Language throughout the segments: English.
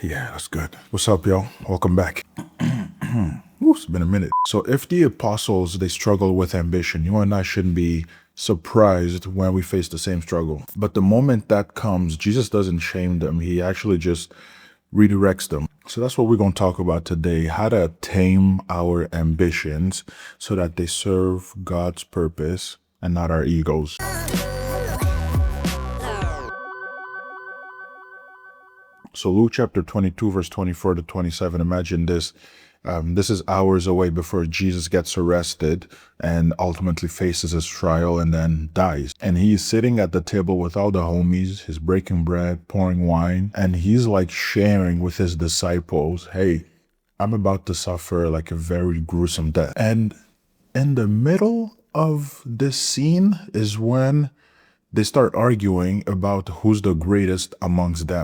Yeah, that's good. What's up, y'all? Welcome back. Ooh, it's been a minute. So if the apostles, they struggle with ambition, you and I shouldn't be surprised when we face the same struggle. But the moment that comes, Jesus doesn't shame them. He actually just redirects them. So that's what we're going to talk about today, how to tame our ambitions so that they serve God's purpose and not our egos. So Luke chapter 22, verse 24 to 27, imagine this. This is hours away before Jesus gets arrested and ultimately faces his trial and then dies. And he's sitting at the table with all the homies, he's breaking bread, pouring wine, and he's like sharing with his disciples, hey, I'm about to suffer like a very gruesome death. And in the middle of this scene is when they start arguing about who's the greatest amongst them.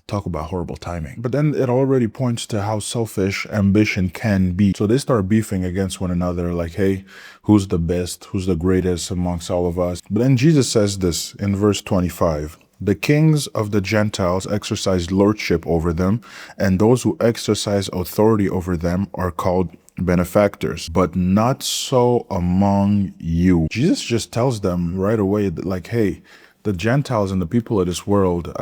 Talk about horrible timing. But then it already points to how selfish ambition can be. So they start beefing against one another like, hey, who's the best? Who's the greatest amongst all of us? But then Jesus says this in verse 25. The kings of the Gentiles exercise lordship over them, and those who exercise authority over them are called benefactors, but not so among you. Jesus just tells them right away that, like, hey, the Gentiles and the people of this world,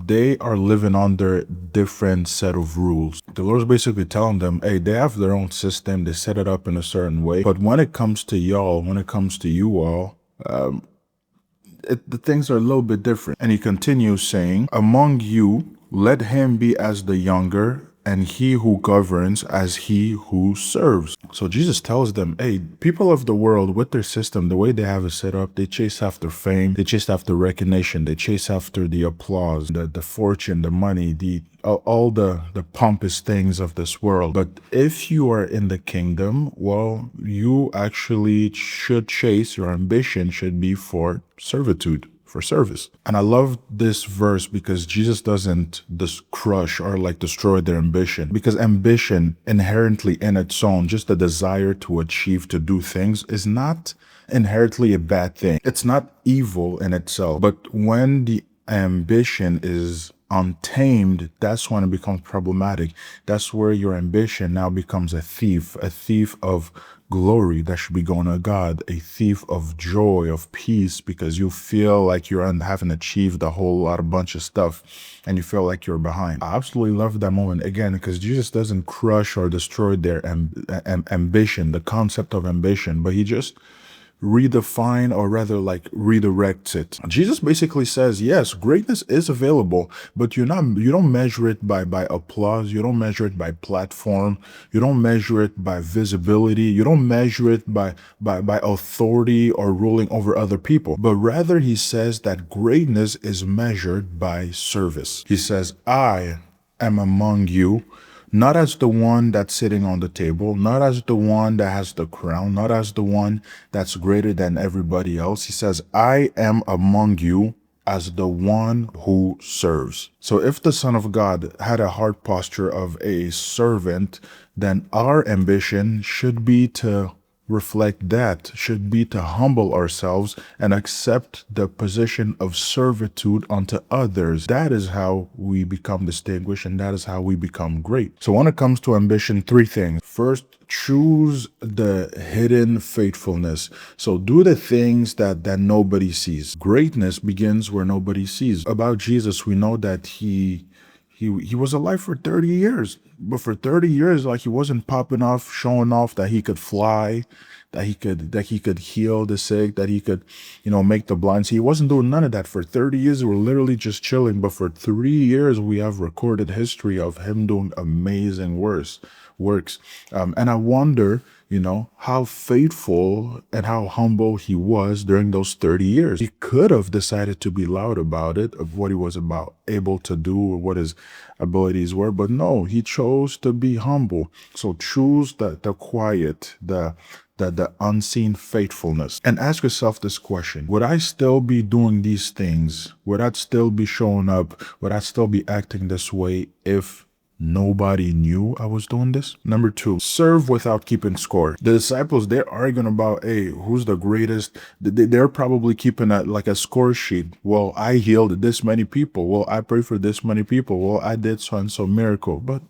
they are living under different set of rules. The Lord's basically telling them, hey, they have their own system. They set it up in a certain way. But when it comes to y'all, when it comes to you all, the things are a little bit different. And he continues saying, among you, let him be as the younger, and he who governs as he who serves. So Jesus tells them, hey, people of the world with their system, the way they have it set up, they chase after fame, they chase after recognition, they chase after the applause, the fortune, the money, all the pompous things of this world. But if you are in the kingdom, well, you actually should chase, your ambition should be for servitude, for service. And I love this verse because Jesus doesn't just crush or like destroy their ambition, because ambition inherently in its own, just the desire to achieve, to do things, is not inherently a bad thing. It's not evil in itself. But when the ambition is untamed, that's when it becomes problematic. That's where your ambition now becomes a thief of glory that should be going to God, a thief of joy, of peace, because you feel like you haven't achieved a whole lot of bunch of stuff and you feel like you're behind. I absolutely love that moment again, because Jesus doesn't crush or destroy their ambition, the concept of ambition, but he just redefine, or rather like redirects it. Jesus basically says, yes, greatness is available, but you don't measure it by applause, you don't measure it by platform, you don't measure it by visibility, you don't measure it by authority or ruling over other people, but rather he says that greatness is measured by service. He says, I am among you, not as the one that's sitting on the table, not as the one that has the crown, not as the one that's greater than everybody else. He says, I am among you as the one who serves. So if the Son of God had a heart posture of a servant, then our ambition should be to reflect that, should be to humble ourselves and accept the position of servitude unto others. That is how we become distinguished, and that is how we become great. So when it comes to ambition, three things. First, choose the hidden faithfulness. So do the things that nobody sees. Greatness begins where nobody sees. About Jesus, we know that he was alive for 30 years, but for 30 years, like, he wasn't popping off, showing off that he could fly, that he could heal the sick, that he could, make the blind see. He wasn't doing none of that. For 30 years, we're literally just chilling. But for 3 years, we have recorded history of him doing amazing works. And I wonder, how faithful and how humble he was during those 30 years. He could have decided to be loud about it, of what he was able to do, or what his abilities were, but no, he chose to be humble. So choose the quiet, the unseen faithfulness. And ask yourself this question: would I still be doing these things? Would I still be showing up? Would I still be acting this way if Nobody knew I was doing this. Number two, serve without keeping score. The disciples, they're arguing about, hey, who's the greatest? They're probably keeping a score sheet. Well, I healed this many people. Well, I prayed for this many people. Well, I did so and so miracle. But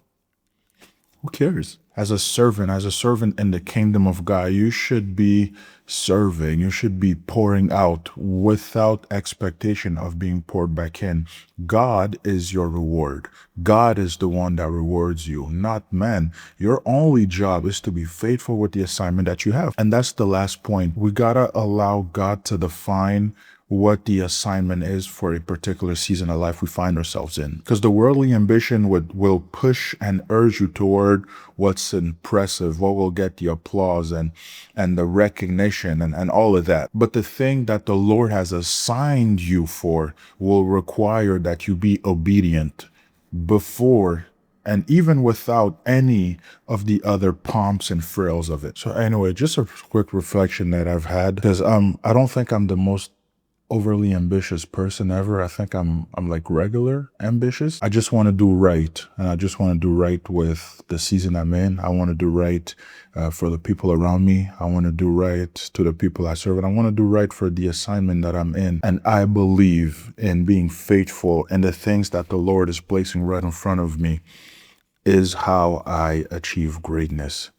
who cares? As a servant in the kingdom of God, you should be serving. You should be pouring out without expectation of being poured back in. God is your reward. God is the one that rewards you, not man. Your only job is to be faithful with the assignment that you have. And that's the last point. We gotta allow God to define what the assignment is for a particular season of life we find ourselves in. Because the worldly ambition will push and urge you toward what's impressive, what will get the applause and the recognition and all of that. But the thing that the Lord has assigned you for will require that you be obedient before and even without any of the other pomps and frills of it. So anyway, just a quick reflection that I've had, because I don't think I'm the most overly ambitious person ever. I think I'm like regular ambitious. I just want to do right, and I just want to do right with the season I'm in. I want to do right for the people around me. I want to do right to the people I serve, and I want to do right for the assignment that I'm in. And I believe in being faithful, and the things that the Lord is placing right in front of me is how I achieve greatness.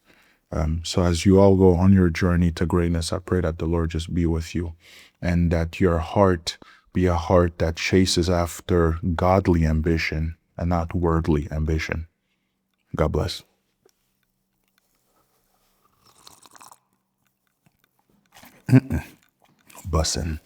So as you all go on your journey to greatness, I pray that the Lord just be with you, and that your heart be a heart that chases after godly ambition and not worldly ambition. God bless. Bussin'.